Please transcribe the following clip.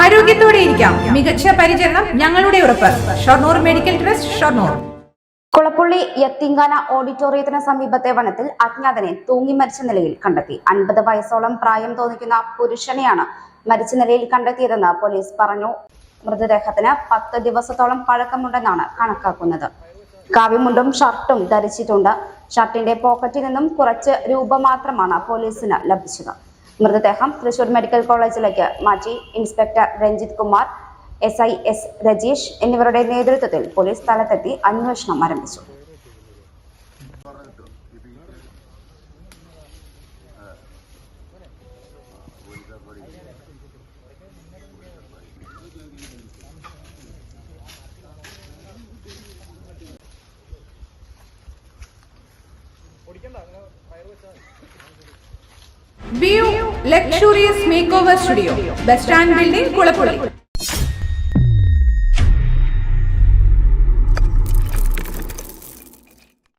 ആരോഗ്യത്തോടെ ഇരിക്കാം. മികച്ച പരിചരണം ഞങ്ങളുടെ ഉറപ്പ്. Shoranur medical trust, Shoranur. കുളപ്പുള്ളി യത്തീംഖാന ഓഡിറ്റോറിയത്തിന് സമീപത്തെ വനത്തിൽ അജ്ഞാതനെ തൂങ്ങി മരിച്ച നിലയിൽ കണ്ടെത്തി. 50 വയസ്സോളം പ്രായം തോന്നിക്കുന്ന പുരുഷനെയാണ് മരിച്ച നിലയിൽ കണ്ടെത്തിയതെന്ന് പോലീസ് പറഞ്ഞു. മൃതദേഹത്തിന് 10 ദിവസത്തോളം പഴക്കമുണ്ടെന്നാണ് കണക്കാക്കുന്നത്. കാവിമുണ്ടും ഷർട്ടും ധരിച്ചിട്ടുണ്ട്. ഷർട്ടിന്റെ പോക്കറ്റിൽ നിന്നും കുറച്ച് രൂപ മാത്രമാണ് പോലീസിന് ലഭിച്ചത്. മൃതദേഹം തൃശൂർ മെഡിക്കൽ കോളേജിലേക്ക് മാറ്റി. Inspector Ranjith Kumar, SI S Rajeesh എന്നിവരുടെ നേതൃത്വത്തിൽ പോലീസ് സ്ഥലത്തെത്തി അന്വേഷണം ആരംഭിച്ചു. View Luxurious Makeover Studio, Best Stand Building, Kulapuli.